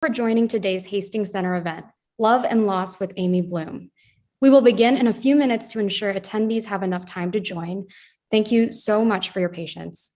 for joining today's Hastings Center event, Love and Loss with Amy Bloom. We will begin in a few minutes to ensure attendees have enough time to join. Thank you so much for your patience.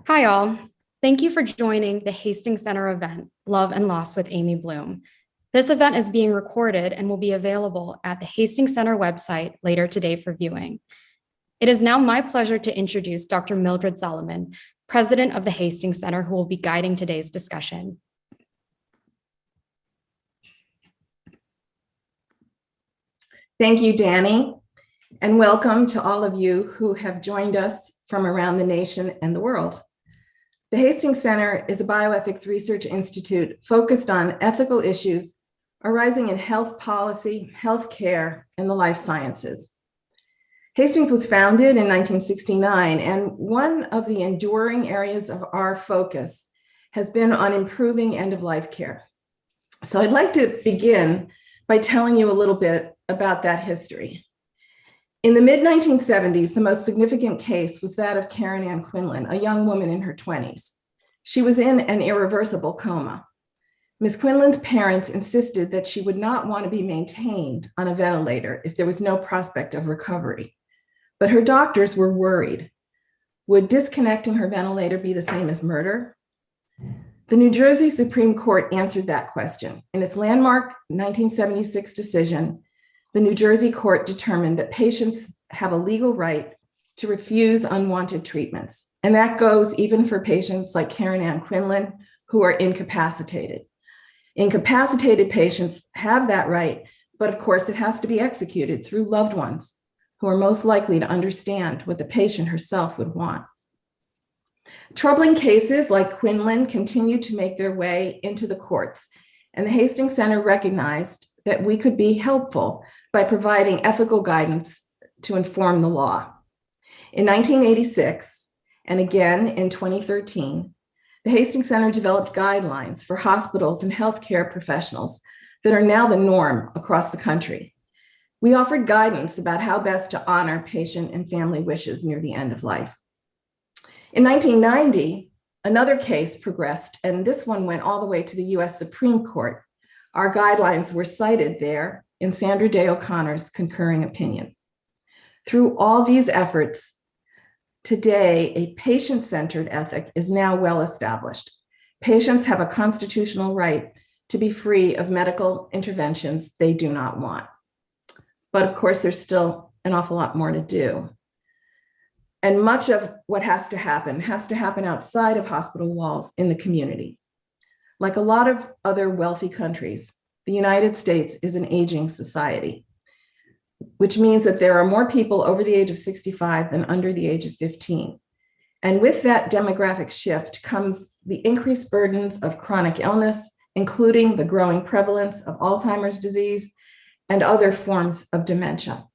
Hi, all. Thank you for joining the Hastings Center event, Love and Loss with Amy Bloom. This event is being recorded and will be available at the Hastings Center website later today for viewing. It is now my pleasure to introduce Dr. Mildred Solomon, President of the Hastings Center, who will be guiding today's discussion. Thank you, Danny, and welcome to all of you who have joined us from around the nation and the world. The Hastings Center is a bioethics research institute focused on ethical issues arising in health policy, healthcare, and the life sciences. Hastings was founded in 1969, and one of the enduring areas of our focus has been on improving end-of-life care. So I'd like to begin by telling you a little bit about that history. In the mid-1970s, the most significant case was that of Karen Ann Quinlan, a young woman in her 20s. She was in an irreversible coma. Ms. Quinlan's parents insisted that she would not want to be maintained on a ventilator if there was no prospect of recovery. But her doctors were worried. Would disconnecting her ventilator be the same as murder? The New Jersey Supreme Court answered that question. In its landmark 1976 decision, the New Jersey court determined that patients have a legal right to refuse unwanted treatments. And that goes even for patients like Karen Ann Quinlan, who are incapacitated. Incapacitated patients have that right, but of course it has to be executed through loved ones who are most likely to understand what the patient herself would want. Troubling cases like Quinlan continue to make their way into the courts, and the Hastings Center recognized that we could be helpful by providing ethical guidance to inform the law. In 1986, and again in 2013, the Hastings Center developed guidelines for hospitals and healthcare professionals that are now the norm across the country. We offered guidance about how best to honor patient and family wishes near the end of life. In 1990, another case progressed, and this one went all the way to the US Supreme Court. Our guidelines were cited there in Sandra Day O'Connor's concurring opinion. Through all these efforts, today, a patient-centered ethic is now well established. Patients have a constitutional right to be free of medical interventions they do not want. But of course, there's still an awful lot more to do. And much of what has to happen outside of hospital walls in the community. Like a lot of other wealthy countries, the United States is an aging society, which means that there are more people over the age of 65 than under the age of 15. And with that demographic shift comes the increased burdens of chronic illness, including the growing prevalence of Alzheimer's disease and other forms of dementia.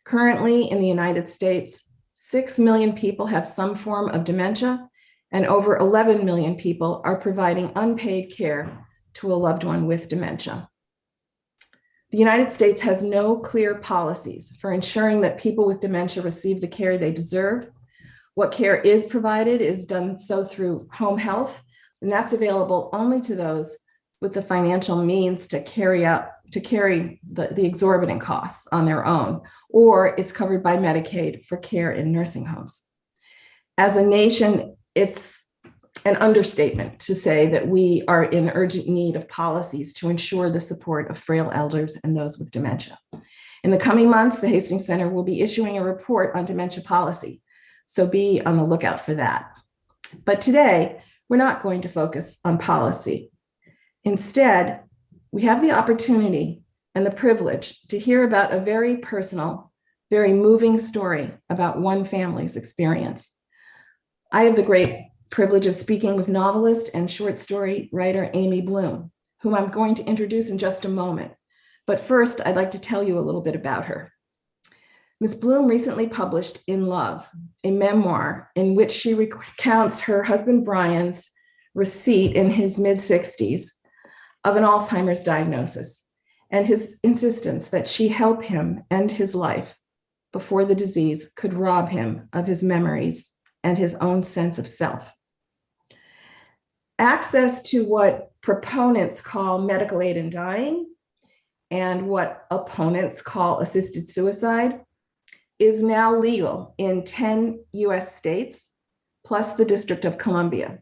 Currently in the United States, 6 million people have some form of dementia, and over 11 million people are providing unpaid care to a loved one with dementia. The United States has no clear policies for ensuring that people with dementia receive the care they deserve. What care is provided is done so through home health, and that's available only to those with the financial means to carry the exorbitant costs on their own, or it's covered by Medicaid for care in nursing homes. As a nation, it's an understatement to say that we are in urgent need of policies to ensure the support of frail elders and those with dementia. In the coming months, the Hastings Center will be issuing a report on dementia policy, so be on the lookout for that. But today, we're not going to focus on policy. Instead, we have the opportunity and the privilege to hear about a very personal, very moving story about one family's experience. I have the great privilege of speaking with novelist and short story writer Amy Bloom, whom I'm going to introduce in just a moment. But first, I'd like to tell you a little bit about her. Ms. Bloom recently published In Love, a memoir in which she recounts her husband Brian's receipt in his mid-60s of an Alzheimer's diagnosis and his insistence that she help him end his life before the disease could rob him of his memories and his own sense of self. Access to what proponents call medical aid in dying and what opponents call assisted suicide is now legal in 10 US states, plus the District of Columbia.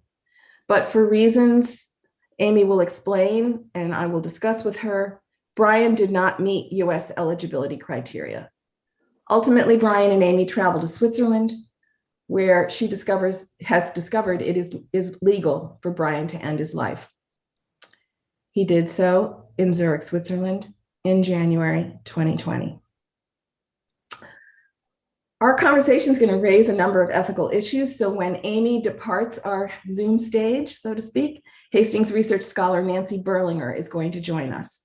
But for reasons Amy will explain and I will discuss with her, Brian did not meet US eligibility criteria. Ultimately, Brian and Amy traveled to Switzerland, where she has discovered it is legal for Brian to end his life. He did so in Zurich, Switzerland in January 2020. Our conversation is going to raise a number of ethical issues. So when Amy departs our Zoom stage, so to speak, Hastings research scholar Nancy Berlinger is going to join us.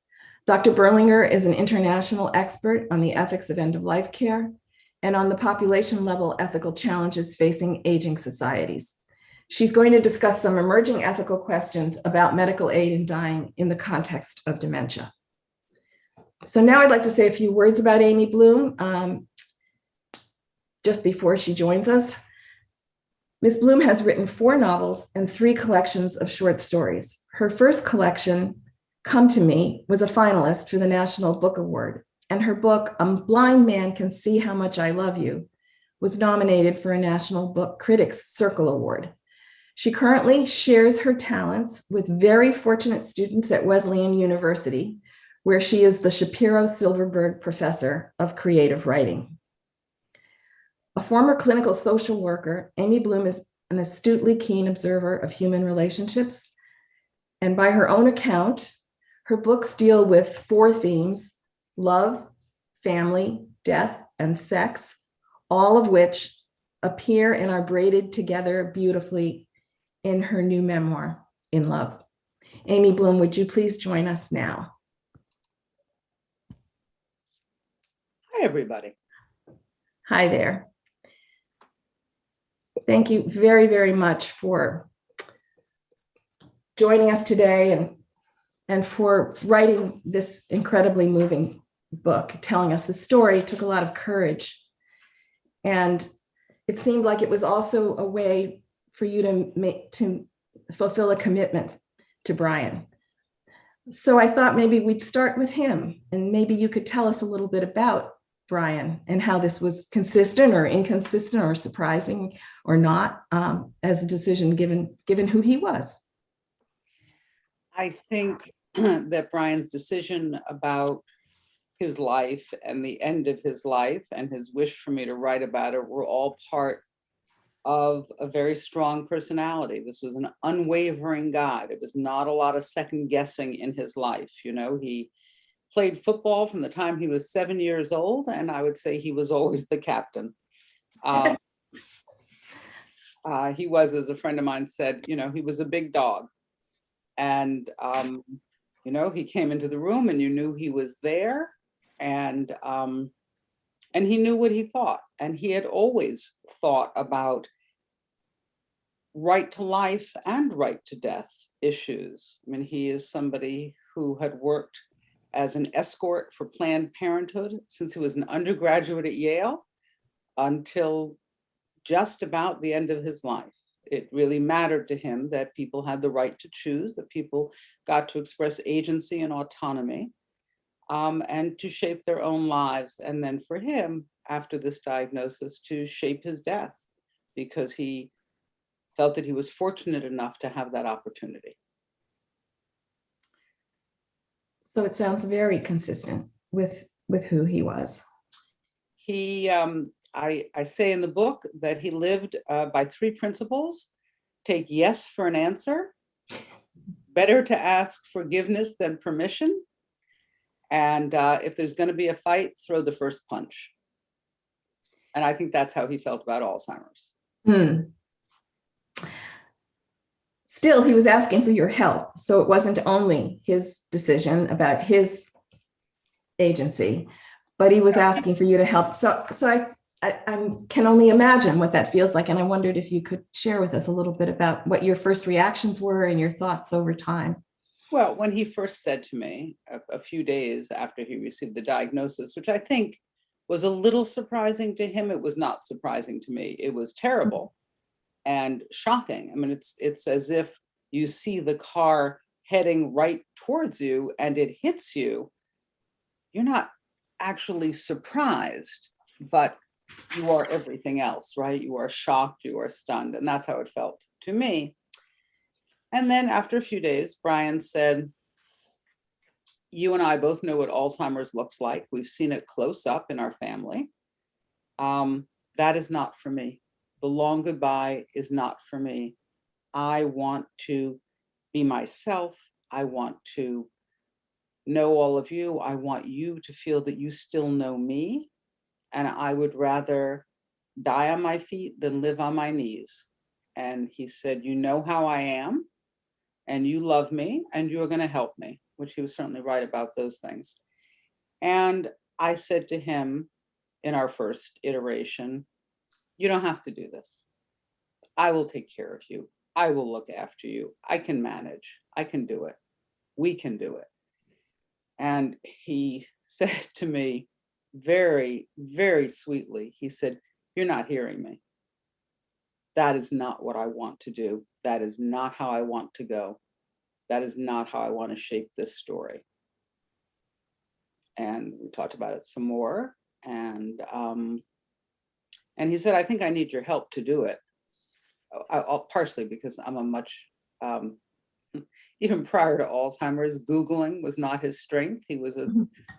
Dr. Berlinger is an international expert on the ethics of end-of-life care and on the population level ethical challenges facing aging societies. She's going to discuss some emerging ethical questions about medical aid in dying in the context of dementia. So now I'd like to say a few words about Amy Bloom. Just before she joins us, Ms. Bloom has written 4 novels and 3 collections of short stories. Her first collection, Come to Me, was a finalist for the National Book Award, and her book, A Blind Man Can See How Much I Love You, was nominated for a National Book Critics Circle Award. She currently shares her talents with very fortunate students at Wesleyan University, where she is the Shapiro Silverberg Professor of Creative Writing. A former clinical social worker, Amy Bloom is an astutely keen observer of human relationships. And by her own account, her books deal with 4 themes: love, family, death, and sex, all of which appear and are braided together beautifully in her new memoir, In Love. Amy Bloom, would you please join us now? Hi, everybody. Hi there. Thank you very, very much for joining us today and for writing this incredibly moving book, telling us the story. It took a lot of courage. And it seemed like it was also a way for you to fulfill a commitment to Brian. So I thought maybe we'd start with him, and maybe you could tell us a little bit about Brian and how this was consistent or inconsistent or surprising or not as a decision given who he was. I think that Brian's decision about his life and the end of his life and his wish for me to write about it were all part of a very strong personality. This was an unwavering guy. There was not a lot of second guessing in his life. You know, he played football from the time he was 7 years old, and I would say he was always the captain. He was, as a friend of mine said, you know, he was a big dog. And, you know, he came into the room and you knew he was there, and he knew what he thought. And he had always thought about right to life and right to death issues. I mean, he is somebody who had worked as an escort for Planned Parenthood since he was an undergraduate at Yale until just about the end of his life. It really mattered to him that people had the right to choose, that people got to express agency and autonomy, and to shape their own lives. And then for him, after this diagnosis, to shape his death, because he felt that he was fortunate enough to have that opportunity. So it sounds very consistent with who he was. He, I say in the book that he lived by 3 principles: take yes for an answer, better to ask forgiveness than permission. And if there's going to be a fight, throw the first punch. And I think that's how he felt about Alzheimer's. Still, he was asking for your help. So it wasn't only his decision about his agency, but he was asking for you to help. So I can only imagine what that feels like. And I wondered if you could share with us a little bit about what your first reactions were and your thoughts over time. Well, when he first said to me a few days after he received the diagnosis, which I think was a little surprising to him, it was not surprising to me. It was terrible and shocking. I mean, it's as if you see the car heading right towards you and it hits you. You're not actually surprised, but you are everything else, right? You are shocked, you are stunned, and that's how it felt to me. And then after a few days, Brian said, you and I both know what Alzheimer's looks like. We've seen it close up in our family. That is not for me. The long goodbye is not for me. I want to be myself. I want to know all of you. I want you to feel that you still know me. And I would rather die on my feet than live on my knees. And he said, you know how I am, and you love me, and you're going to help me, which he was certainly right about those things. And I said to him in our first iteration, you don't have to do this. I will take care of you. I will look after you. I can manage. I can do it. We can do it. And he said to me very, very sweetly, he said, you're not hearing me. That is not what I want to do. That is not how I want to go. That is not how I want to shape this story. And we talked about it some more. And he said, I think I need your help to do it. Partially because I'm a much, even prior to Alzheimer's, Googling was not his strength. He was a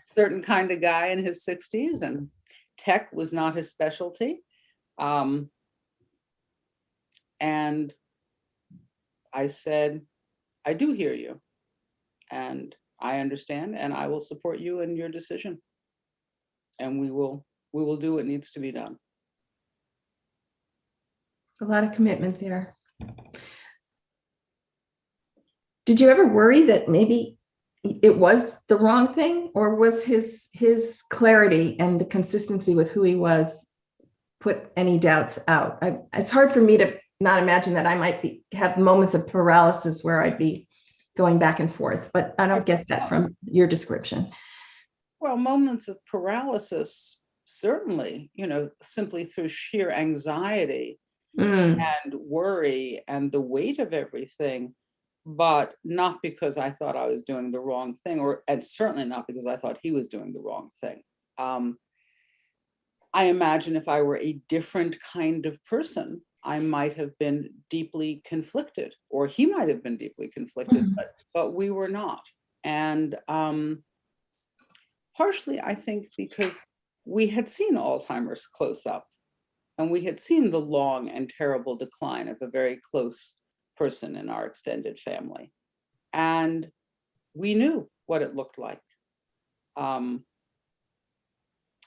certain kind of guy in his 60s, and tech was not his specialty. And I said, I do hear you, and I understand, and I will support you in your decision. And we will do what needs to be done. A lot of commitment there. Did you ever worry that maybe it was the wrong thing, or was his clarity and the consistency with who he was put any doubts out? It's hard for me to not imagine that I might have moments of paralysis where I'd be going back and forth, but I don't get that from your description. Well, moments of paralysis, certainly, simply through sheer anxiety and worry and the weight of everything, but not because I thought I was doing the wrong thing, and certainly not because I thought he was doing the wrong thing. I imagine if I were a different kind of person, I might have been deeply conflicted, or he might have been deeply conflicted, but we were not. And partially, I think, because we had seen Alzheimer's close up, and we had seen the long and terrible decline of a very close person in our extended family. And we knew what it looked like,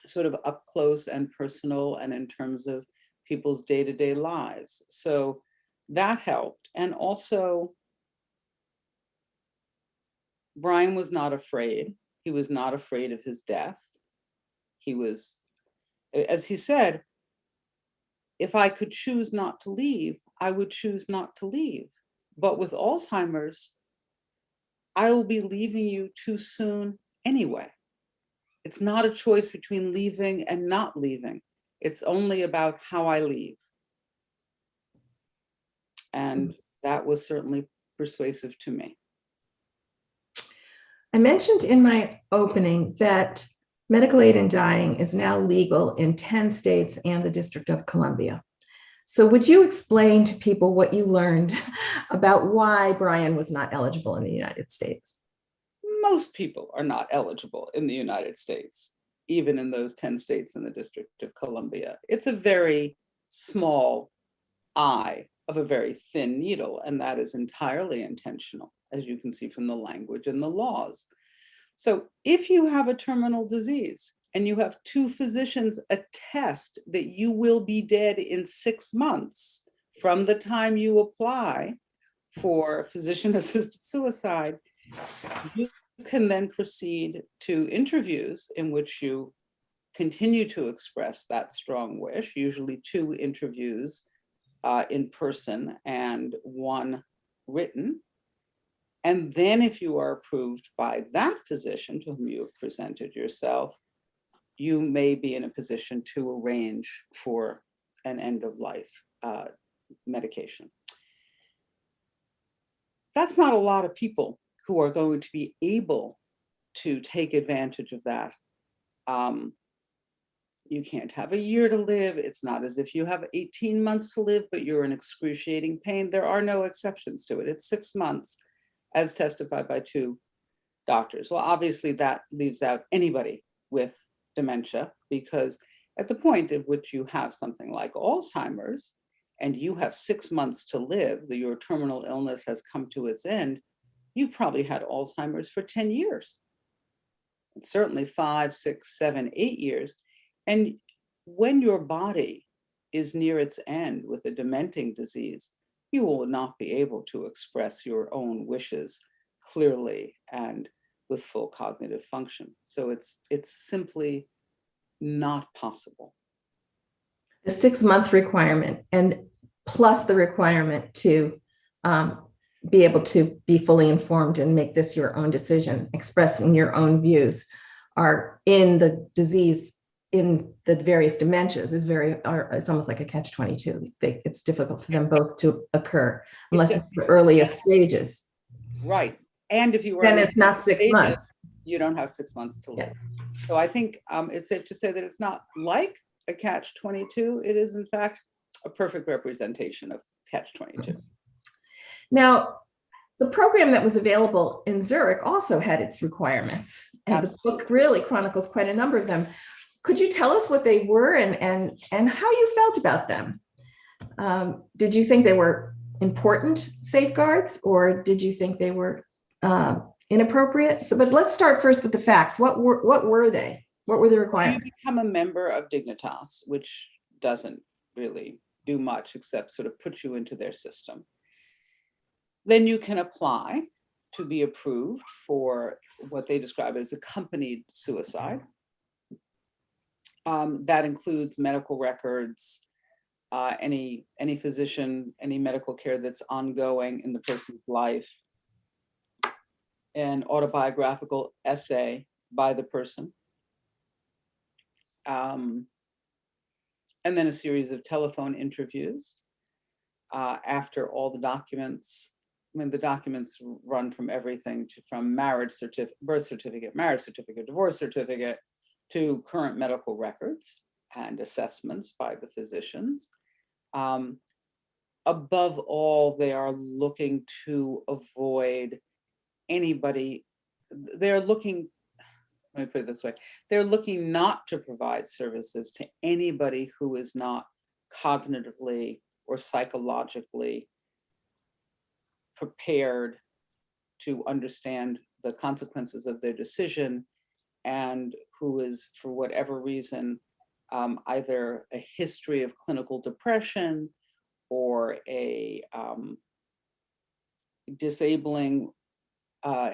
sort of up close and personal, and in terms of people's day-to-day lives. So that helped. And also, Brian was not afraid. He was not afraid of his death. He was, as he said, if I could choose not to leave, I would choose not to leave. But with Alzheimer's, I will be leaving you too soon anyway. It's not a choice between leaving and not leaving. It's only about how I leave. And that was certainly persuasive to me. I mentioned in my opening that medical aid in dying is now legal in 10 states and the District of Columbia. So would you explain to people what you learned about why Brian was not eligible in the United States? Most people are not eligible in the United States, even in those 10 states in the District of Columbia. It's a very small I of a very thin needle, and that is entirely intentional, as you can see from the language and the laws. So if you have a terminal disease and you have two physicians attest that you will be dead in 6 months from the time you apply for physician-assisted suicide, you can then proceed to interviews in which you continue to express that strong wish, usually 2 interviews in person and 1 written. And then if you are approved by that physician to whom you have presented yourself, you may be in a position to arrange for an end-of-life medication. That's not a lot of people who are going to be able to take advantage of that. You can't have a year to live. It's not as if you have 18 months to live, but you're in excruciating pain. There are no exceptions to it. It's 6 months, as testified by 2 doctors. Well, obviously that leaves out anybody with dementia, because at the point at which you have something like Alzheimer's and you have 6 months to live, that your terminal illness has come to its end, you've probably had Alzheimer's for 10 years. And certainly 5, 6, 7, 8 years. And when your body is near its end with a dementing disease, you will not be able to express your own wishes clearly and with full cognitive function. So it's simply not possible. The 6-month requirement, and plus the requirement to be able to be fully informed and make this your own decision, expressing your own views, are in the disease, in the various dementias, it's almost like a catch-22. It's difficult for them both to occur unless it's the earliest stages. Right. And if you are then it's not 6 months. You don't have 6 months to live. Yeah. So I think it's safe to say that it's not like a catch-22. It is, in fact, a perfect representation of catch-22. Now, the program that was available in Zurich also had its requirements, and Absolutely. The book really chronicles quite a number of them. Could you tell us what they were and how you felt about them? Did you think they were important safeguards, or did you think they were inappropriate? But let's start first with the facts. What were they? What were the requirements? You become a member of Dignitas, which doesn't really do much except sort of put you into their system. Then you can apply to be approved for what they describe as accompanied suicide. That includes medical records, any physician, any medical care that's ongoing in the person's life, an autobiographical essay by the person, and then a series of telephone interviews after all the documents. I mean, the documents run from everything from marriage certificate, birth certificate, marriage certificate, divorce certificate, to current medical records and assessments by the physicians. Above all, they are looking to avoid anybody, let me put it this way, they're looking not to provide services to anybody who is not cognitively or psychologically prepared to understand the consequences of their decision, and who is, for whatever reason, either a history of clinical depression or a disabling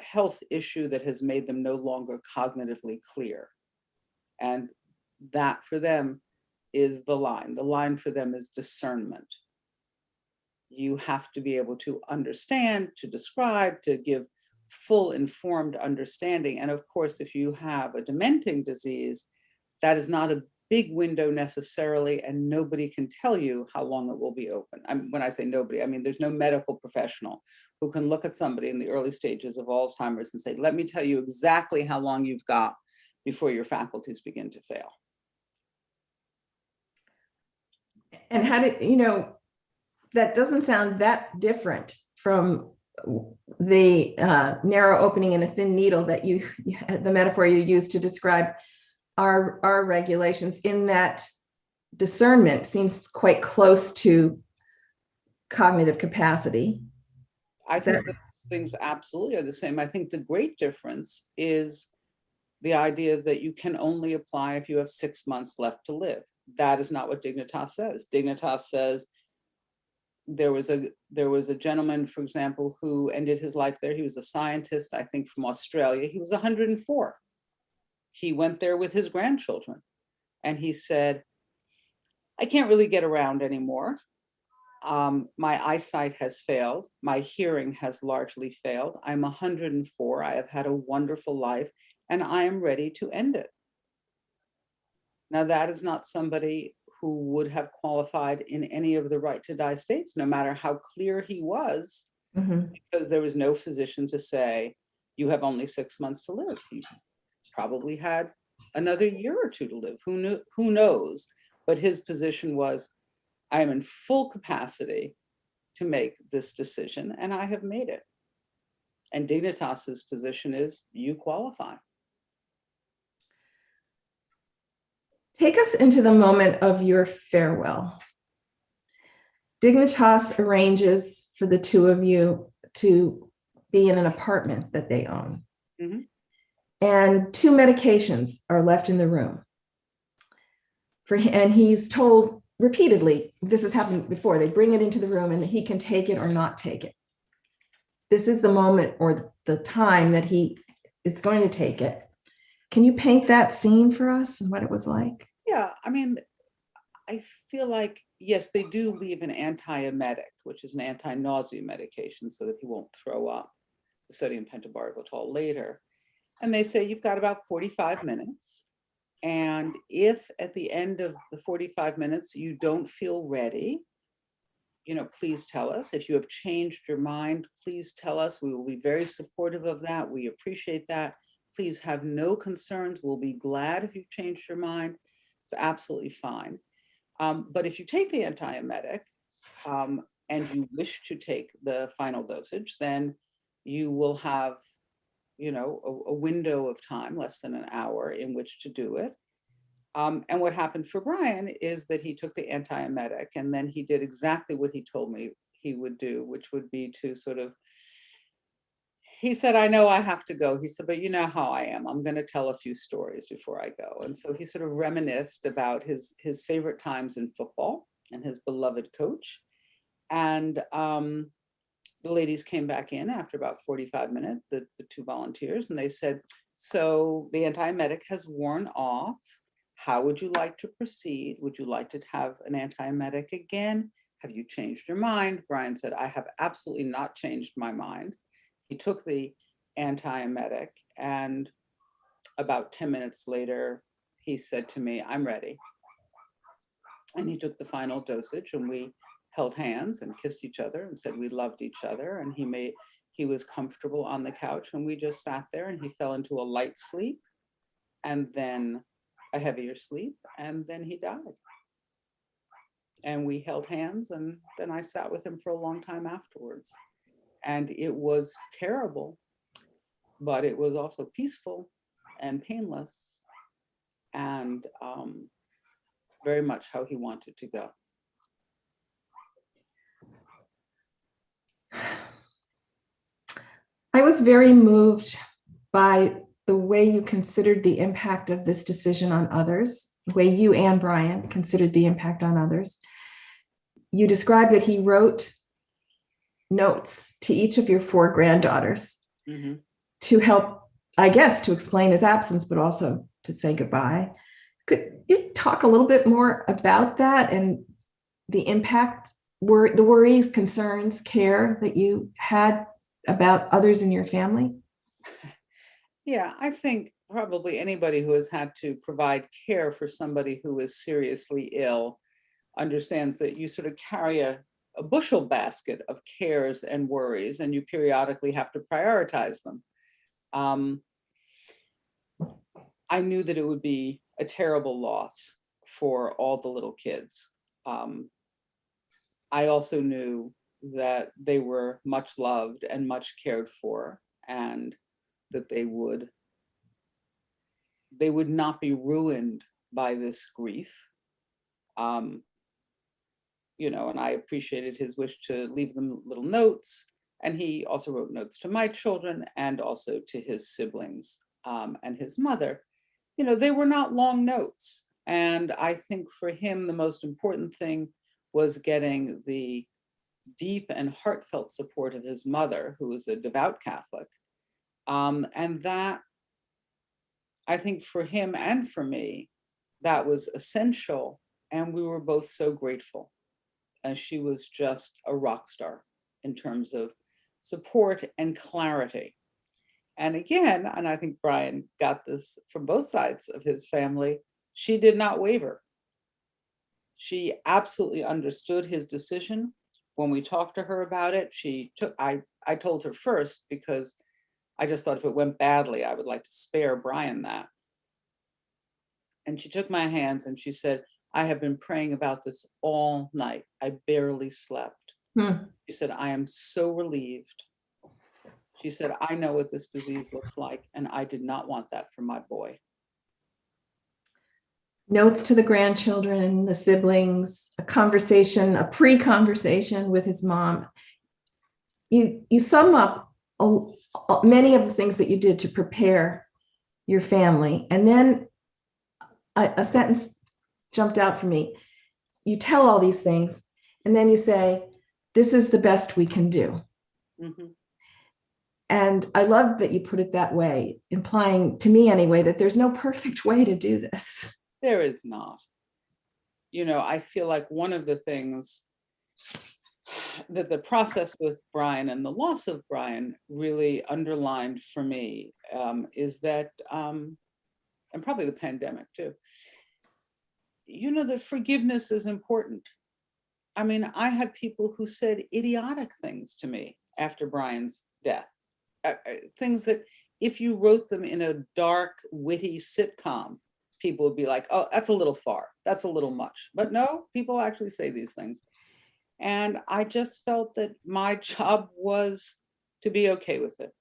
health issue that has made them no longer cognitively clear. And that for them is the line. The line for them is discernment. You have to be able to understand, to describe, to give full informed understanding. And of course, if you have a dementing disease, that is not a big window necessarily, and nobody can tell you how long it will be open. When I say nobody, I mean there's no medical professional who can look at somebody in the early stages of Alzheimer's and say, let me tell you exactly how long you've got before your faculties begin to fail. And how did, that doesn't sound that different from the narrow opening in a thin needle that the metaphor you used to describe our regulations, in that discernment seems quite close to cognitive capacity. I think those things absolutely are the same. I think the great difference is the idea that you can only apply if you have 6 months left to live. That is not what Dignitas says. Dignitas says there was a gentleman, for example, who ended his life there. He was a scientist, I think from Australia. He was 104. He went there with his grandchildren. And he said, I can't really get around anymore. My eyesight has failed. My hearing has largely failed. I'm 104. I have had a wonderful life, and I am ready to end it. Now, that is not somebody who would have qualified in any of the right to die states, no matter how clear he was, because there was no physician to say, you have only 6 months to live. He probably had another year or two to live. Who knows? But his position was, I am in full capacity to make this decision, and I have made it. And Dignitas's position is, you qualify. Take us into the moment of your farewell. Dignitas arranges for the two of you to be in an apartment that they own. And 2 medications are left in the room. And he's told repeatedly, this has happened before, they bring it into the room and he can take it or not take it. This is the moment or the time that he is going to take it. Can you paint that scene for us and what it was like? Yeah, I mean, I feel like, yes, they do leave an antiemetic, which is an anti-nausea medication so that he won't throw up the sodium pentobarbital later. And they say, you've got about 45 minutes. And if at the end of the 45 minutes, you don't feel ready, please tell us. If you have changed your mind, please tell us. We will be very supportive of that. We appreciate that. Please have no concerns. We'll be glad if you've changed your mind. It's absolutely fine. But if you take the antiemetic and you wish to take the final dosage, then you will have, a window of time, less than an hour, in which to do it. And what happened for Brian is that he took the antiemetic and then he did exactly what he told me he would do, which would be to sort of, he said, I know I have to go. He said, but you know how I am. I'm going to tell a few stories before I go. And so he sort of reminisced about his favorite times in football and his beloved coach. And the ladies came back in after about 45 minutes, the 2 volunteers, and they said, so the antiemetic has worn off. How would you like to proceed? Would you like to have an antiemetic again? Have you changed your mind? Brian said, I have absolutely not changed my mind. He took the antiemetic, and about 10 minutes later, he said to me, I'm ready. And he took the final dosage, and we held hands and kissed each other and said we loved each other. And he was comfortable on the couch, and we just sat there, and he fell into a light sleep and then a heavier sleep, and then he died. And we held hands, and then I sat with him for a long time afterwards. And it was terrible, but it was also peaceful and painless, and very much how he wanted to go. I was very moved by the way you considered the impact of this decision on others, the way you and Brian considered the impact on others. You described that he wrote notes to each of your 4 granddaughters to help, I guess, to explain his absence, but also to say goodbye. Could you talk a little bit more about that and the impact, the worries, concerns, care that you had about others in your family? Yeah, I think probably anybody who has had to provide care for somebody who is seriously ill understands that you sort of carry a bushel basket of cares and worries, and you periodically have to prioritize them. I knew that it would be a terrible loss for all the little kids. I also knew that they were much loved and much cared for, and that they would not be ruined by this grief. and I appreciated his wish to leave them little notes. And he also wrote notes to my children and also to his siblings and his mother. They were not long notes. And I think for him, the most important thing was getting the deep and heartfelt support of his mother, who was a devout Catholic. And that, I think for him and for me, that was essential. And we were both so grateful. And she was just a rock star in terms of support and clarity. And again, and I think Brian got this from both sides of his family, she did not waver. She absolutely understood his decision. When we talked to her about it, I told her first, because I just thought if it went badly, I would like to spare Brian that. And she took my hands and she said, I have been praying about this all night. I barely slept. She said, I am so relieved. She said, I know what this disease looks like, and I did not want that for my boy. Notes to the grandchildren and the siblings, a pre-conversation with his mom. You sum up many of the things that you did to prepare your family. And then a sentence jumped out for me. You tell all these things, and then you say, this is the best we can do. Mm-hmm. And I love that you put it that way, implying to me anyway, that there's no perfect way to do this. There is not. I feel like one of the things that the process with Brian and the loss of Brian really underlined for me is that, and probably the pandemic too, that forgiveness is important. I mean, I had people who said idiotic things to me after Brian's death. Things that if you wrote them in a dark, witty sitcom, people would be like, oh, that's a little far. That's a little much. But no, people actually say these things. And I just felt that my job was to be okay with it.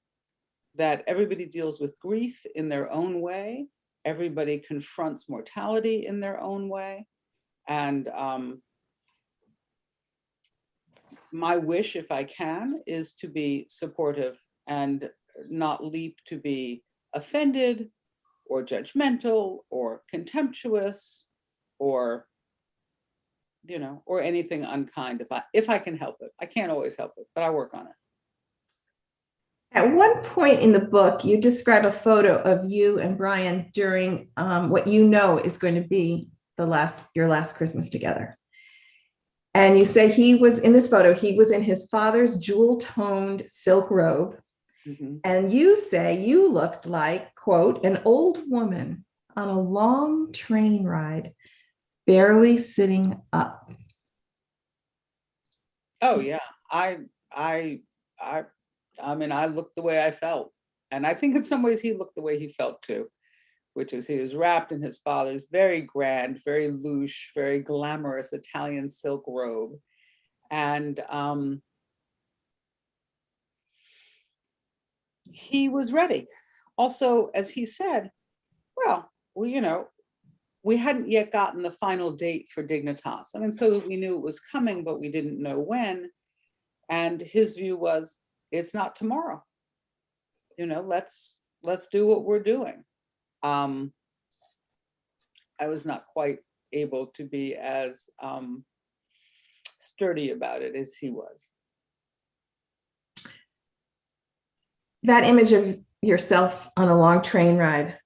That everybody deals with grief in their own way. Everybody confronts mortality in their own way. And my wish, if I can, is to be supportive and not leap to be offended or judgmental or contemptuous or anything unkind if I can help it. I can't always help it, but I work on it. At one point in the book, you describe a photo of you and Brian during what is going to be your last Christmas together. And you say he was in his father's jewel-toned silk robe. Mm-hmm. And you say you looked like, quote, an old woman on a long train ride, barely sitting up. Oh yeah, I mean, I looked the way I felt, and I think in some ways he looked the way he felt too, which is he was wrapped in his father's very grand, very louche, very glamorous Italian silk robe, and he was ready. Also, as he said, we hadn't yet gotten the final date for Dignitas. I mean, so that we knew it was coming, but we didn't know when. And his view was, it's not tomorrow. Let's do what we're doing. I was not quite able to be as sturdy about it as he was. That image of yourself on a long train ride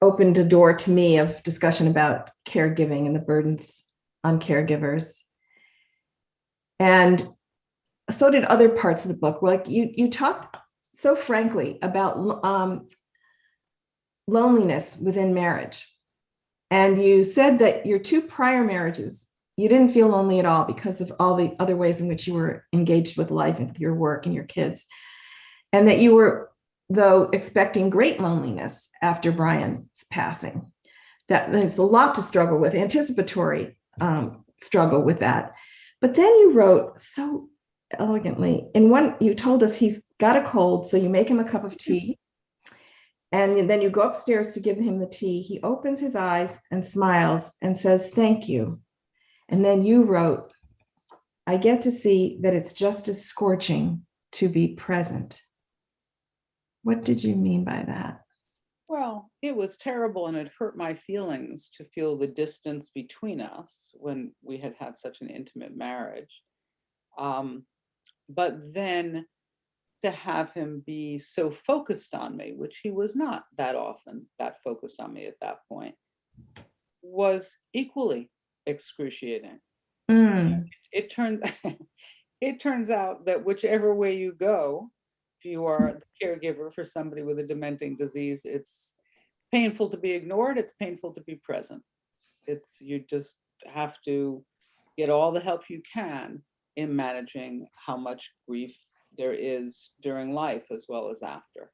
opened a door to me of discussion about caregiving and the burdens on caregivers. And so did other parts of the book. Like you talked so frankly about loneliness within marriage. And you said that your two prior marriages, you didn't feel lonely at all because of all the other ways in which you were engaged with life and your work and your kids. And that you were, though, expecting great loneliness after Brian's passing. That there's a lot to struggle with, anticipatory struggle with that. But then you wrote so elegantly, you told us he's got a cold, so you make him a cup of tea. And then you go upstairs to give him the tea. He opens his eyes and smiles and says, thank you. And then you wrote, I get to see that it's just as scorching to be present. What did you mean by that? Well, it was terrible, and it hurt my feelings to feel the distance between us when we had had such an intimate marriage. But then to have him be so focused on me, which he was not that often that focused on me at that point, was equally excruciating. Mm. It turns it turns out that whichever way you go, if you are the caregiver for somebody with a dementing disease, it's painful to be ignored, it's painful to be present. You just have to get all the help you can in managing how much grief there is during life as well as after.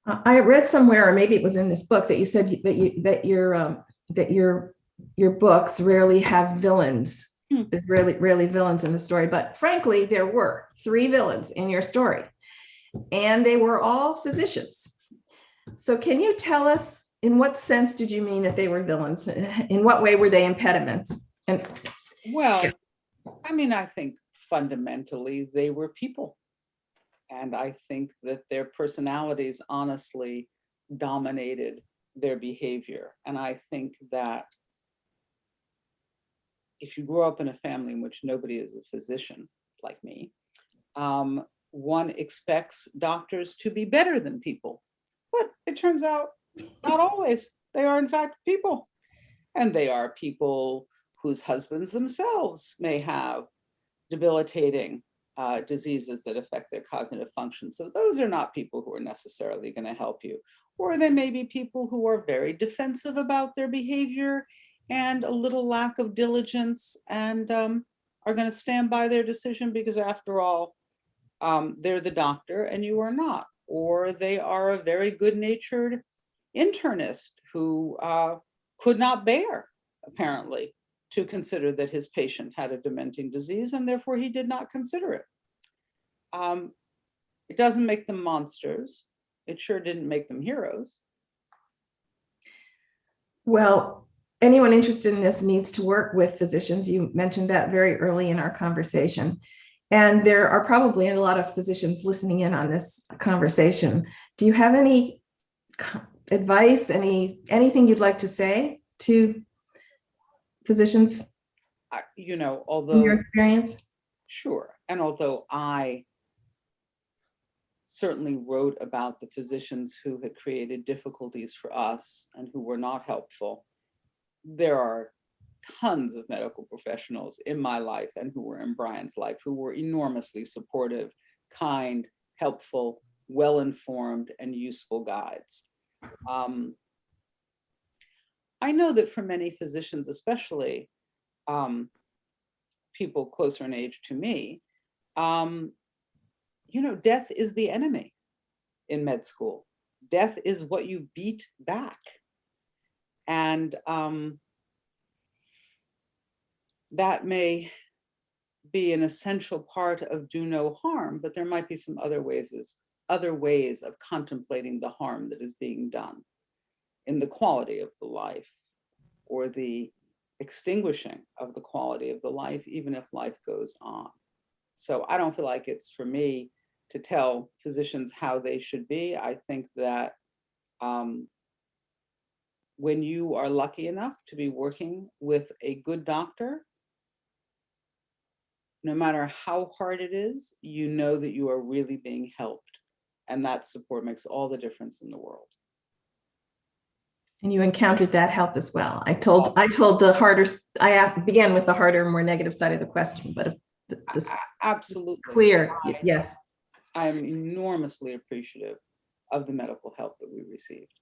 I read somewhere, or maybe it was in this book, that you said that your books rarely have villains. There's rarely villains in the story, but frankly, there were 3 villains in your story, and they were all physicians. So can you tell us, in what sense did you mean that they were villains? In what way were they impediments? And well, I mean, I think fundamentally they were people. And I think that their personalities honestly dominated their behavior. And I think that if you grow up in a family in which nobody is a physician, like me, one expects doctors to be better than people. But it turns out not always. They are, in fact, people. And they are people whose husbands themselves may have debilitating diseases that affect their cognitive function. So those are not people who are necessarily going to help you. Or they may be people who are very defensive about their behavior and a little lack of diligence, and are going to stand by their decision because, after all, they're the doctor and you are not. Or they are a very good-natured internist who could not bear, apparently, to consider that his patient had a dementing disease, and therefore he did not consider it. It doesn't make them monsters. It sure didn't make them heroes. well, anyone interested in this needs to work with physicians. You mentioned that very early in our conversation. And there are probably a lot of physicians listening in on this conversation. Do you have any advice, anything you'd like to say to physicians Although in your experience? Sure. And although I certainly wrote about the physicians who had created difficulties for us and who were not helpful, there are tons of medical professionals in my life and who were in Brian's life who were enormously supportive, kind, helpful, well-informed, and useful guides. I know that for many physicians, especially people closer in age to me, death is the enemy in med school. Death is what you beat back. And that may be an essential part of do no harm, but there might be some other ways of contemplating the harm that is being done in the quality of the life, or the extinguishing of the quality of the life, even if life goes on. So I don't feel like it's for me to tell physicians how they should be. I think that when you are lucky enough to be working with a good doctor, no matter how hard it is, you know that you are really being helped. And that support makes all the difference in the world. And you encountered that help as well. I told the harder, I began with the harder, more negative side of the question, but Absolutely clear. Yes. I'm enormously appreciative of the medical help that we received.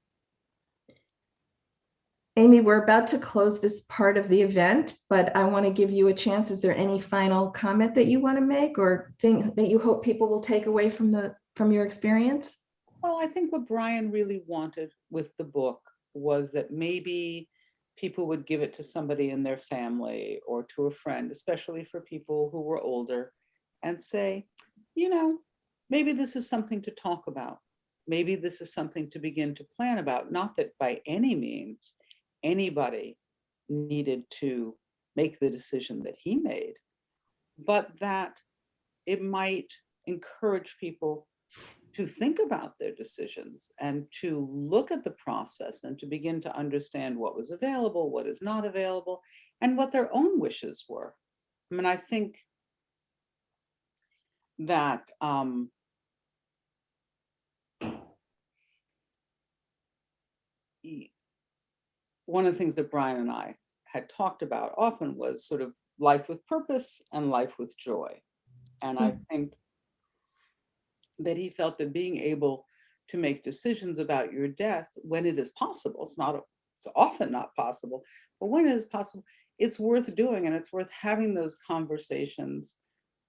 Amy, we're about to close this part of the event, but I want to give you a chance. Is there any final comment that you want to make, or thing that you hope people will take away from your experience? Well, I think what Brian really wanted with the book was that maybe people would give it to somebody in their family or to a friend, especially for people who were older, and say, maybe this is something to talk about. Maybe this is something to begin to plan about. Not that by any means anybody needed to make the decision that he made, but that it might encourage people to think about their decisions and to look at the process and to begin to understand what was available, what is not available, and what their own wishes were. I mean, I think that one of the things that Brian and I had talked about often was sort of life with purpose and life with joy. And I think that he felt that being able to make decisions about your death when it is possible, it's often not possible, but when it is possible, it's worth doing, and it's worth having those conversations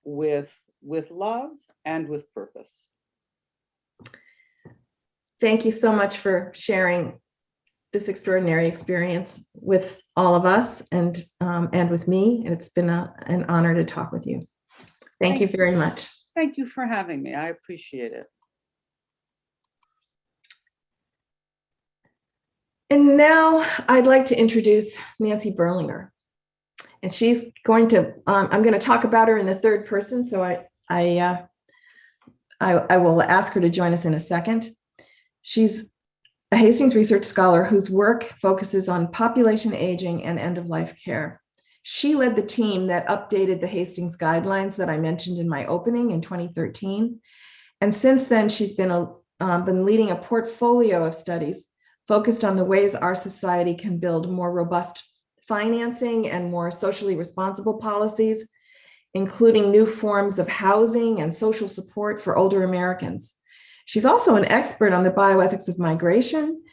with love and with purpose. Thank you so much for sharing this extraordinary experience with all of us and with me. It's been an honor to talk with you. Thank you very much. Thank you for having me. I appreciate it. And now I'd like to introduce Nancy Berlinger. And she's going to, I'm going to talk about her in the third person. So I will ask her to join us in a second. She's a Hastings research scholar whose work focuses on population aging and end-of-life care. She led the team that updated the Hastings guidelines that I mentioned in my opening in 2013. And since then, she's been leading a portfolio of studies focused on the ways our society can build more robust financing and more socially responsible policies, including new forms of housing and social support for older Americans. She's also an expert on the bioethics of migration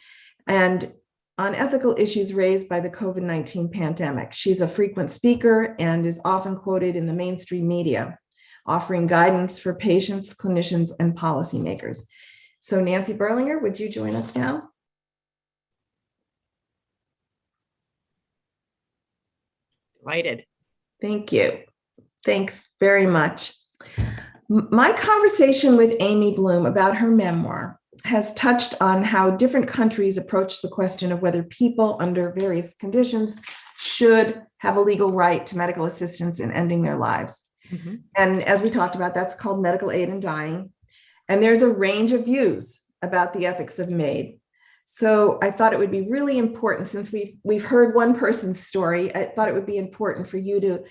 and on ethical issues raised by the COVID-19 pandemic. She's a frequent speaker and is often quoted in the mainstream media, offering guidance for patients, clinicians, and policymakers. So Nancy Berlinger, would you join us now? Delighted. Thank you. Thanks very much. My conversation with Amy Bloom about her memoir has touched on how different countries approach the question of whether people under various conditions should have a legal right to medical assistance in ending their lives. Mm-hmm. And as we talked about, that's called medical aid in dying. And there's a range of views about the ethics of MAID. So I thought it would be really important, since we've heard one person's story, I thought it would be important for you to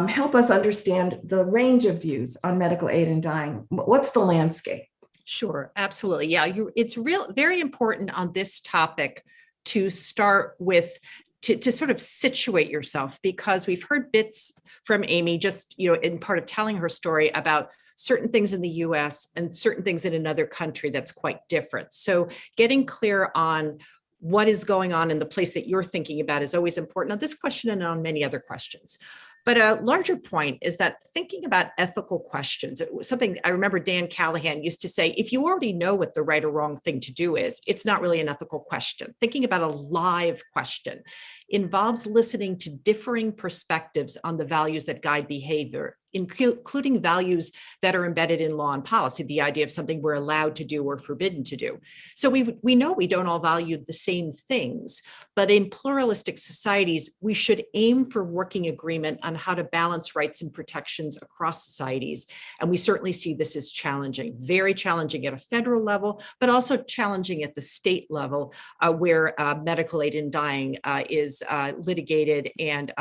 help us understand the range of views on medical aid in dying. What's the landscape? Sure, absolutely. Yeah, it's very important on this topic to start with, to sort of situate yourself, because we've heard bits from Amy just, in part of telling her story about certain things in the US and certain things in another country that's quite different. So getting clear on what is going on in the place that you're thinking about is always important on this question and on many other questions. But a larger point is that thinking about ethical questions, it was something I remember Dan Callahan used to say, if you already know what the right or wrong thing to do is, it's not really an ethical question. Thinking about a live question involves listening to differing perspectives on the values that guide behavior, including values that are embedded in law and policy, the idea of something we're allowed to do or forbidden to do. So we know we don't all value the same things, but in pluralistic societies, we should aim for working agreement on how to balance rights and protections across societies. And we certainly see this as challenging, very challenging at a federal level, but also challenging at the state level, where medical aid in dying is litigated and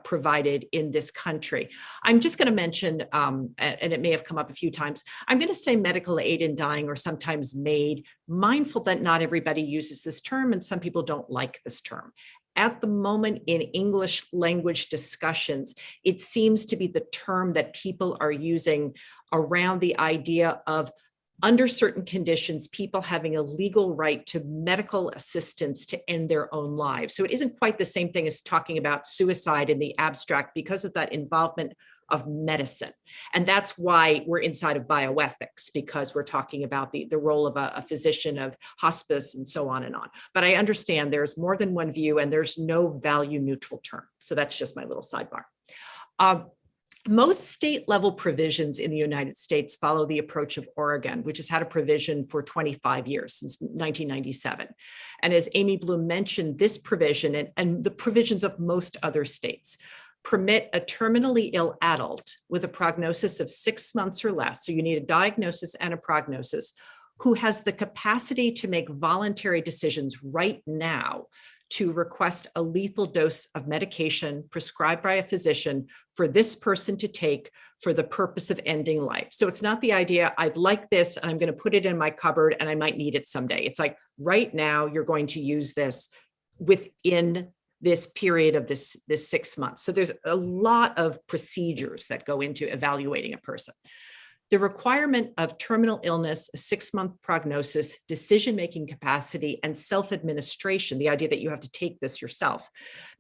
provided in this country. I'm just going to mention, and it may have come up a few times, I'm going to say medical aid in dying, or sometimes MAID, mindful that not everybody uses this term and some people don't like this term. At the moment in English language discussions, it seems to be the term that people are using around the idea of, under certain conditions, people having a legal right to medical assistance to end their own lives. So it isn't quite the same thing as talking about suicide in the abstract because of that involvement of medicine. And that's why we're inside of bioethics, because we're talking about the role of a physician, of hospice, and so on and on. But I understand there's more than one view and there's no value neutral term. So that's just my little sidebar. Most state level provisions in the United States follow the approach of Oregon, which has had a provision for 25 years, since 1997. And as Amy Bloom mentioned, this provision and the provisions of most other states permit a terminally ill adult with a prognosis of 6 months or less, so you need a diagnosis and a prognosis, who has the capacity to make voluntary decisions right now to request a lethal dose of medication prescribed by a physician for this person to take for the purpose of ending life. So it's not the idea, I'd like this and I'm going to put it in my cupboard and I might need it someday. It's like, right now you're going to use this within this period of this 6 months. So there's a lot of procedures that go into evaluating a person. The requirement of terminal illness, a 6-month prognosis, decision-making capacity, and self-administration, the idea that you have to take this yourself,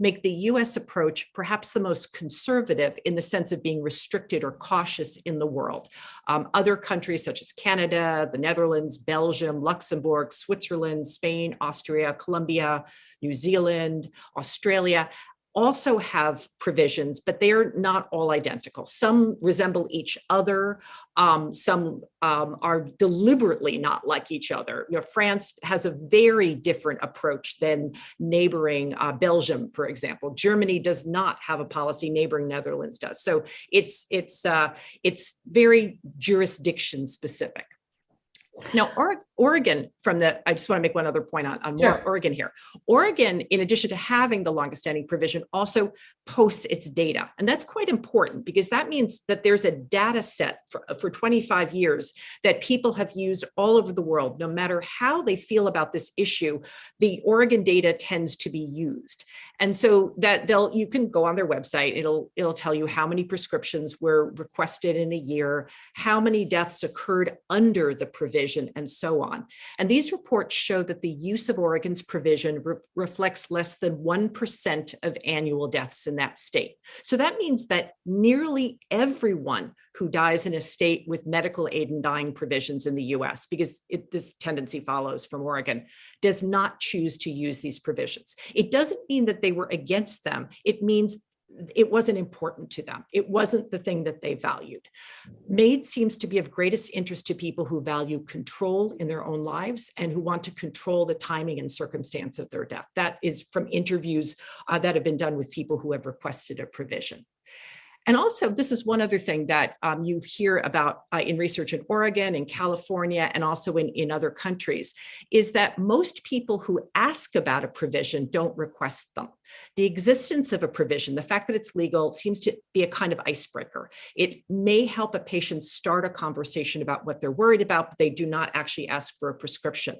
make the US approach perhaps the most conservative in the sense of being restricted or cautious in the world. Other countries such as Canada, the Netherlands, Belgium, Luxembourg, Switzerland, Spain, Austria, Colombia, New Zealand, Australia, also have provisions, but they are not all identical. Some resemble each other. Some are deliberately not like each other. You know, France has a very different approach than neighboring Belgium, for example. Germany does not have a policy, neighboring Netherlands does. So it's very jurisdiction specific. Now, Oregon, I just want to make one other point on Sure. Oregon here. Oregon, in addition to having the longest standing provision, also posts its data. And that's quite important because that means that there's a data set for 25 years that people have used all over the world. No matter how they feel about this issue, the Oregon data tends to be used. And so that you can go on their website, it'll tell you how many prescriptions were requested in a year, how many deaths occurred under the provision, and so on. And these reports show that the use of Oregon's provision reflects less than 1% of annual deaths in that state. So that means that nearly everyone who dies in a state with medical aid and dying provisions in the US, because this tendency follows from Oregon, does not choose to use these provisions. It doesn't mean that they were against them. It means it wasn't important to them. It wasn't the thing that they valued. MAID seems to be of greatest interest to people who value control in their own lives and who want to control the timing and circumstance of their death. That is from interviews that have been done with people who have requested a provision. And also, this is one other thing that you hear about in research in Oregon and California and also in other countries, is that most people who ask about a provision don't request them. The existence of a provision, the fact that it's legal, seems to be a kind of icebreaker. It may help a patient start a conversation about what they're worried about, but they do not actually ask for a prescription.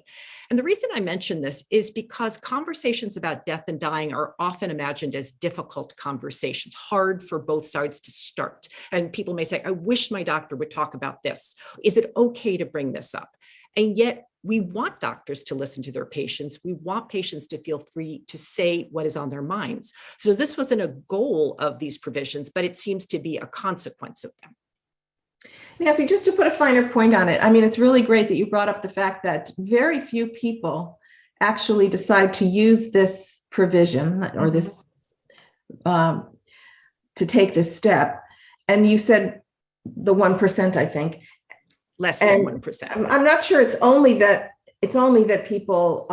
And the reason I mention this is because conversations about death and dying are often imagined as difficult conversations, hard for both sides to start. And people may say, I wish my doctor would talk about this. Is it okay to bring this up? And yet we want doctors to listen to their patients. We want patients to feel free to say what is on their minds. So this wasn't a goal of these provisions, but it seems to be a consequence of them. Nancy, just to put a finer point on it, I mean, it's really great that you brought up the fact that very few people actually decide to use this provision or this to take this step. And you said the 1%, I think. Less than 1%. I'm not sure it's only that people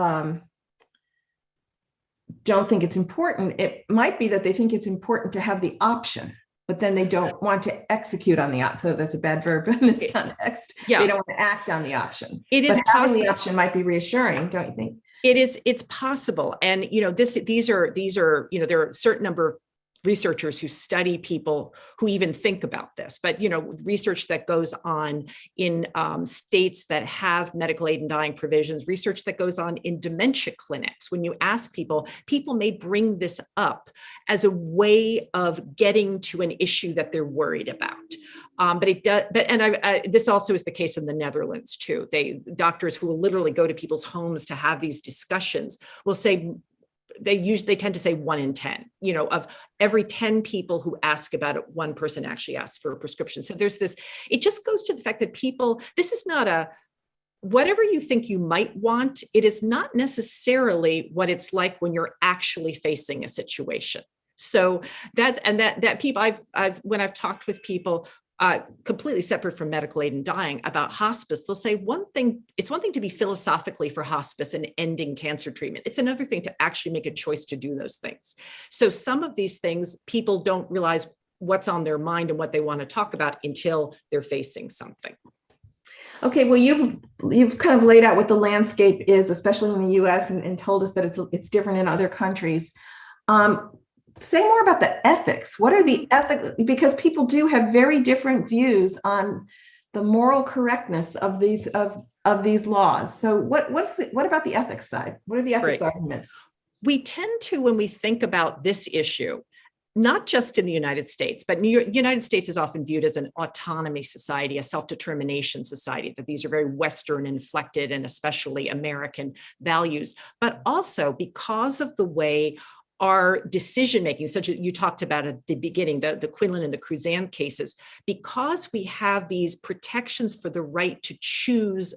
don't think it's important. It might be that they think it's important to have the option, but then they don't want to execute on the option. So that's a bad verb in this context. Yeah. They don't want to act on the option. It is but having possible. the option might be reassuring, don't you think? It's possible. And, these are, there are a certain number of researchers who study people who even think about this, but research that goes on in states that have medical aid and dying provisions, research that goes on in dementia clinics. When you ask people may bring this up as a way of getting to an issue that they're worried about. But it does. This also is the case in the Netherlands too. Doctors who will literally go to people's homes to have these discussions will say. They tend to say 1 in 10, of every 10 people who ask about it, one person actually asks for a prescription. So there's this, it just goes to the fact that this is not whatever you think you might want, it is not necessarily what it's like when you're actually facing a situation. So that people when I've talked with people completely separate from medical aid and dying about hospice, they'll say it's one thing to be philosophically for hospice and ending cancer treatment. It's another thing to actually make a choice to do those things. So some of these things, people don't realize what's on their mind and what they want to talk about until they're facing something. Okay, well, you've kind of laid out what the landscape is, especially in the U.S., and told us that it's different in other countries. Say more about the ethics. What are the ethics? Because people do have very different views on the moral correctness of these laws. So what about the ethics side? What are the ethics arguments? We tend to, when we think about this issue, not just in the United States, but the United States is often viewed as an autonomy society, a self-determination society, that these are very Western inflected and especially American values. But also because of the way our decision-making, such as you talked about at the beginning, the Quinlan and the Cruzan cases, because we have these protections for the right to choose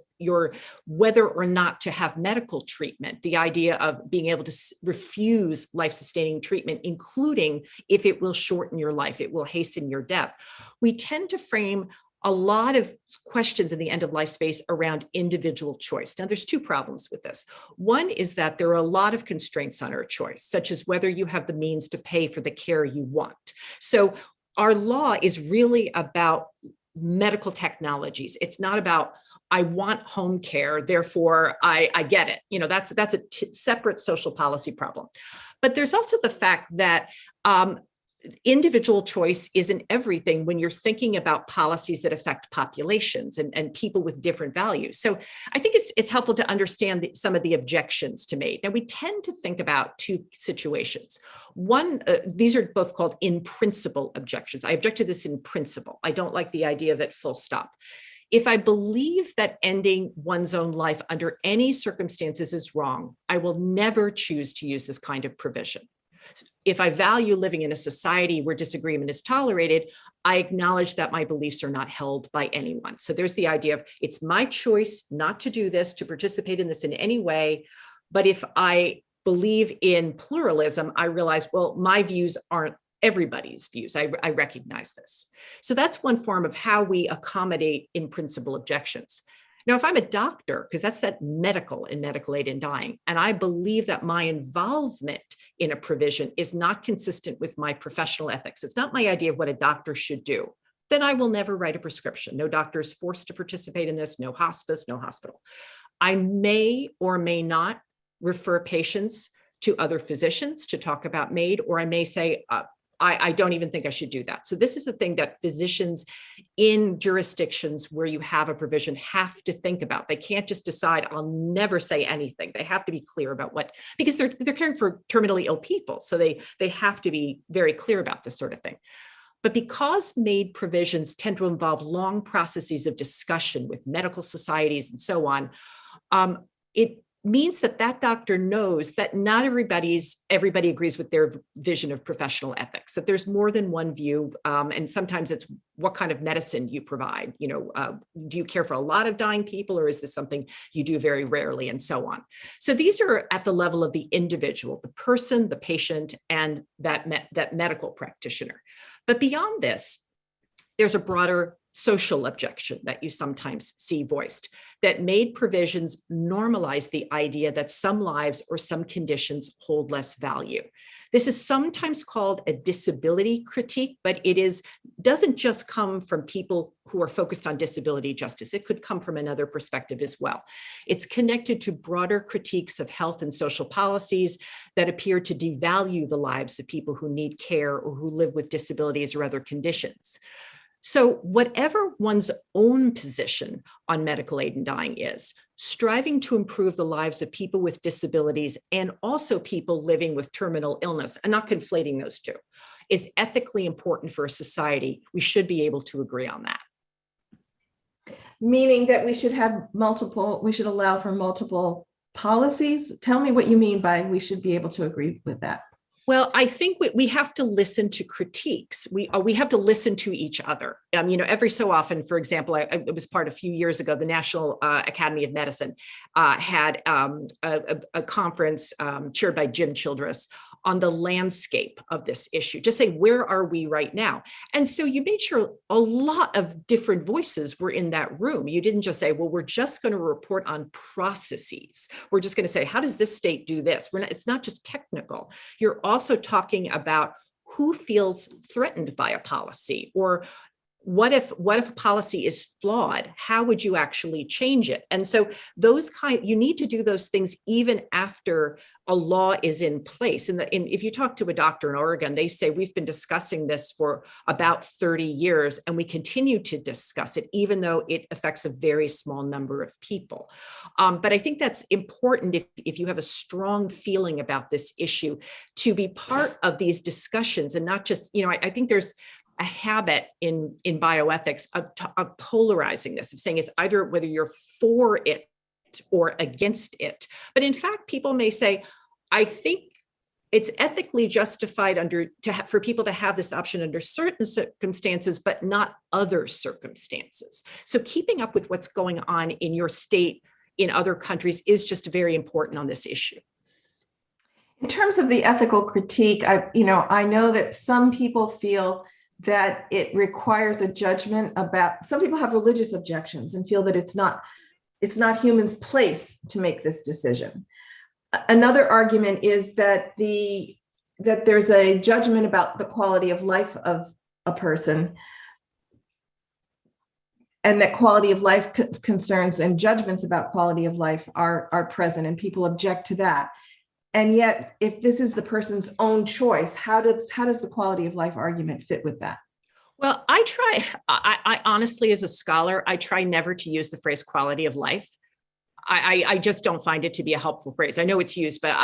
whether or not to have medical treatment, the idea of being able to refuse life-sustaining treatment, including if it will shorten your life, it will hasten your death. We tend to frame a lot of questions in the end of life space around individual choice. Now, there's two problems with this. One is that there are a lot of constraints on our choice, such as whether you have the means to pay for the care you want. So our law is really about medical technologies. It's not about, I want home care, therefore I get it. That's a separate social policy problem. But there's also the fact that individual choice isn't everything when you're thinking about policies that affect populations and people with different values. So I think it's helpful to understand some of the objections to MAID. Now, we tend to think about two situations. One, these are both called in principle objections. I object to this in principle. I don't like the idea of it full stop. If I believe that ending one's own life under any circumstances is wrong, I will never choose to use this kind of provision. If I value living in a society where disagreement is tolerated, I acknowledge that my beliefs are not held by anyone. So there's the idea of it's my choice not to do this, to participate in this in any way. But if I believe in pluralism, I realize, well, my views aren't everybody's views. I recognize this. So that's one form of how we accommodate in principle objections. Now, if I'm a doctor, because that's that medical in medical aid in dying, and I believe that my involvement in a provision is not consistent with my professional ethics, it's not my idea of what a doctor should do, then I will never write a prescription. No doctor is forced to participate in this, no hospice, no hospital. I may or may not refer patients to other physicians to talk about MAID, or I may say, I don't even think I should do that. So this is the thing that physicians in jurisdictions where you have a provision have to think about. They can't just decide, I'll never say anything. They have to be clear about because they're caring for terminally ill people. So they have to be very clear about this sort of thing. But because MAID provisions tend to involve long processes of discussion with medical societies and so on, it means that doctor knows that not everybody agrees with their vision of professional ethics, that there's more than one view. And sometimes it's what kind of medicine you provide. Do you care for a lot of dying people, or is this something you do very rarely, and so on. So these are at the level of the individual, the person, the patient, and that medical practitioner. But beyond this, there's a broader social objection that you sometimes see voiced, that MAID provisions normalize the idea that some lives or some conditions hold less value. This is sometimes called a disability critique, but it doesn't just come from people who are focused on disability justice. It could come from another perspective as well. It's connected to broader critiques of health and social policies that appear to devalue the lives of people who need care or who live with disabilities or other conditions. So whatever one's own position on medical aid in dying is, striving to improve the lives of people with disabilities and also people living with terminal illness, and not conflating those two, is ethically important for a society. We should be able to agree on that. Meaning that we should allow for multiple policies? Tell me what you mean by we should be able to agree with that. Well, I think we have to listen to critiques. We have to listen to each other. Every so often, for example, I was part a few years ago, the National Academy of Medicine had a conference chaired by Jim Childress on the landscape of this issue. Just say, where are we right now? And so you made sure a lot of different voices were in that room. You didn't just say, well, we're just going to report on processes. We're just going to say, how does this state do this? It's not just technical. You're also talking about who feels threatened by a policy, or what if a policy is flawed? How would you actually change it? And so you need to do those things even after a law is in place. And if you talk to a doctor in Oregon, they say, we've been discussing this for about 30 years, and we continue to discuss it, even though it affects a very small number of people. But I think that's important if you have a strong feeling about this issue, to be part of these discussions and not just, I think there's a habit in bioethics of polarizing this, of saying it's either whether you're for it or against it. But in fact, people may say, I think it's ethically justified for people to have this option under certain circumstances, but not other circumstances. So keeping up with what's going on in your state, in other countries, is just very important on this issue. In terms of the ethical critique, I know that some people feel that it requires a judgment about, some people have religious objections and feel that it's not humans' place to make this decision. Another argument is that there's a judgment about the quality of life of a person, and that quality of life concerns and judgments about quality of life are present, and people object to that. And yet, if this is the person's own choice, how does the quality of life argument fit with that? Well, I honestly, as a scholar, I try never to use the phrase quality of life. I just don't find it to be a helpful phrase. I know it's used, but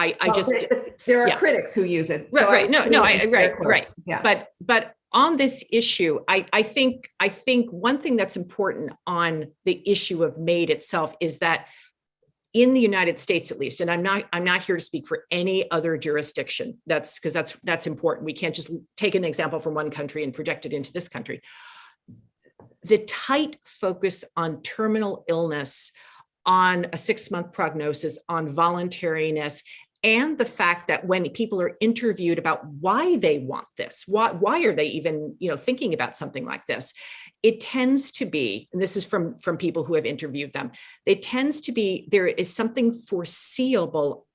there are critics who use it. Right, so right. Right. Yeah. But on this issue, I think one thing that's important on the issue of MAID itself is that in the United States, at least, and I'm not here to speak for any other jurisdiction. That's important. We can't just take an example from one country and project it into this country. The tight focus on terminal illness, on a 6-month prognosis, on voluntariness, and the fact that when people are interviewed about why they want this, why are they even thinking about something like this, it tends to be, and this is from people who have interviewed them, it tends to be there is something foreseeable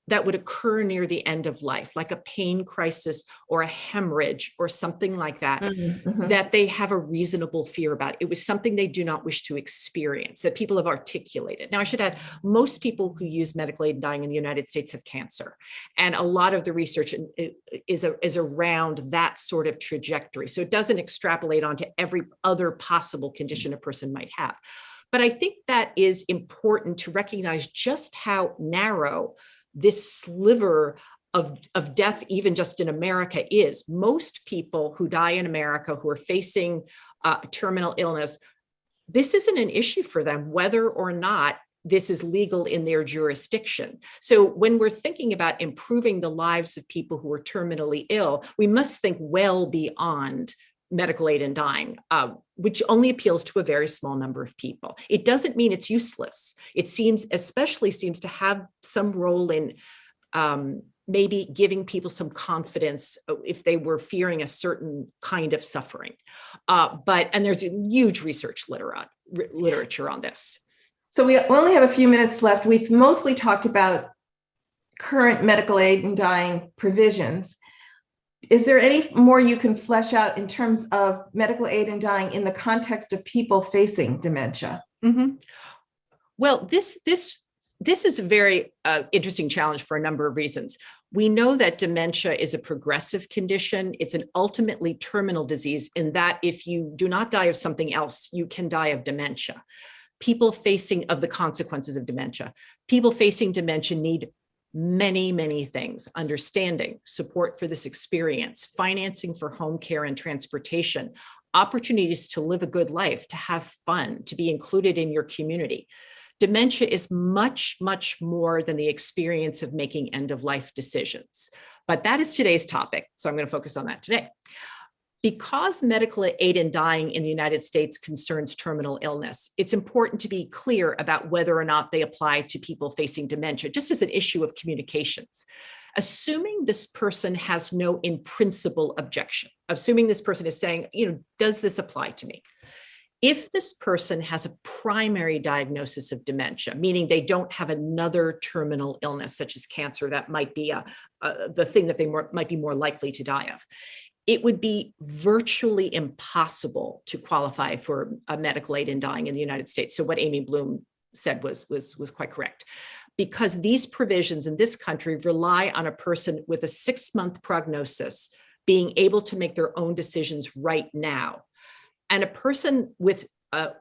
that would occur near the end of life, like a pain crisis or a hemorrhage or something like that, that they have a reasonable fear about. It was something they do not wish to experience, that people have articulated. Now, I should add, most people who use medical aid in dying in the United States have cancer. And a lot of the research is around that sort of trajectory. So it doesn't extrapolate onto every other possible condition a person might have. But I think that is important to recognize just how narrow this sliver of death, even just in America, is. Most people who die in America who are facing terminal illness, this isn't an issue for them, whether or not this is legal in their jurisdiction. So when we're thinking about improving the lives of people who are terminally ill, we must think well beyond medical aid in dying, which only appeals to a very small number of people. It doesn't mean it's useless. It seems to have some role in maybe giving people some confidence if they were fearing a certain kind of suffering. And there's a huge research literature on this. So we only have a few minutes left. We've mostly talked about current medical aid in dying provisions. Is there any more you can flesh out in terms of medical aid in dying in the context of people facing dementia? Mm-hmm. Well, this is a very interesting challenge for a number of reasons. We know that dementia is a progressive condition. It's an ultimately terminal disease in that if you do not die of something else, you can die of dementia. People facing the consequences of dementia. People facing dementia need many, many things: understanding, support for this experience, financing for home care and transportation, opportunities to live a good life, to have fun, to be included in your community. Dementia is much, much more than the experience of making end-of-life decisions. But that is today's topic, so I'm going to focus on that today. Because medical aid in dying in the United States concerns terminal illness, it's important to be clear about whether or not they apply to people facing dementia, just as an issue of communications. Assuming this person has no in principle objection, assuming this person is saying, does this apply to me? If this person has a primary diagnosis of dementia, meaning they don't have another terminal illness such as cancer, that might be the thing that they might be more likely to die of, it would be virtually impossible to qualify for a medical aid in dying in the United States. So what Amy Bloom said was quite correct, because these provisions in this country rely on a person with a 6-month prognosis being able to make their own decisions right now. And a person with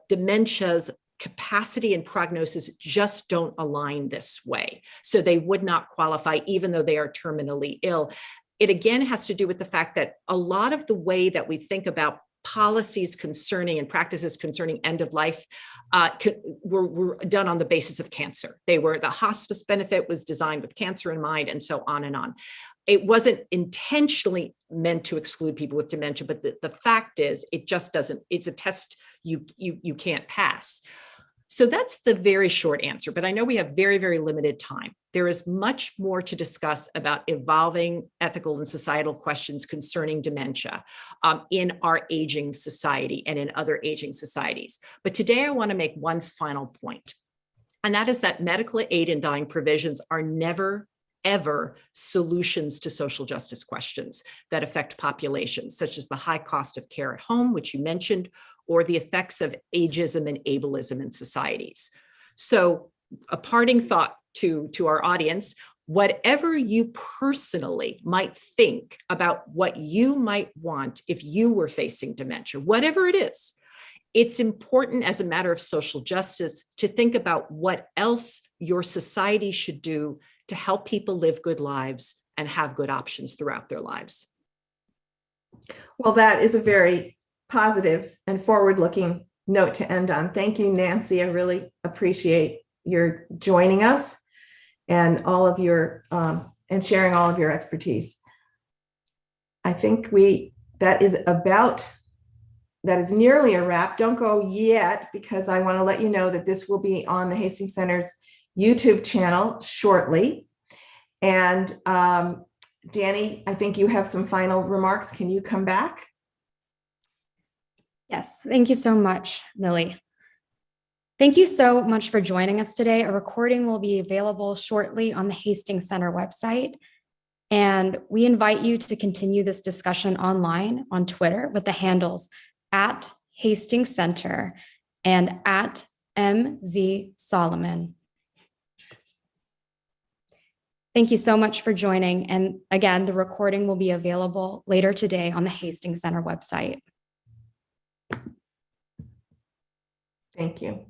dementia's capacity and prognosis just don't align this way. So they would not qualify even though they are terminally ill. It again has to do with the fact that a lot of the way that we think about policies concerning and practices concerning end of life were done on the basis of cancer. The hospice benefit was designed with cancer in mind, and so on and on. It wasn't intentionally meant to exclude people with dementia, but the fact is it just doesn't, it's a test you can't pass. So that's the very short answer, but I know we have very, very limited time. There is much more to discuss about evolving ethical and societal questions concerning dementia in our aging society and in other aging societies. But today I want to make one final point, and that is that medical aid in dying provisions are never, ever solutions to social justice questions that affect populations, such as the high cost of care at home, which you mentioned, or the effects of ageism and ableism in societies. So a parting thought to our audience, whatever you personally might think about what you might want if you were facing dementia, whatever it is, it's important as a matter of social justice to think about what else your society should do to help people live good lives and have good options throughout their lives. Well, that is a very positive and forward-looking note to end on. Thank you, Nancy. I really appreciate your joining us and all of your and sharing all of your expertise. I think that is nearly a wrap. Don't go yet, because I want to let you know that this will be on the Hastings Center's YouTube channel shortly. And Danny, I think you have some final remarks. Can you come back? Yes, thank you so much, Millie. Thank you so much for joining us today. A recording will be available shortly on the Hastings Center website. And we invite you to continue this discussion online on Twitter with the handles @Hastings Center and @MZ Solomon. Thank you so much for joining. And again, the recording will be available later today on the Hastings Center website. Thank you.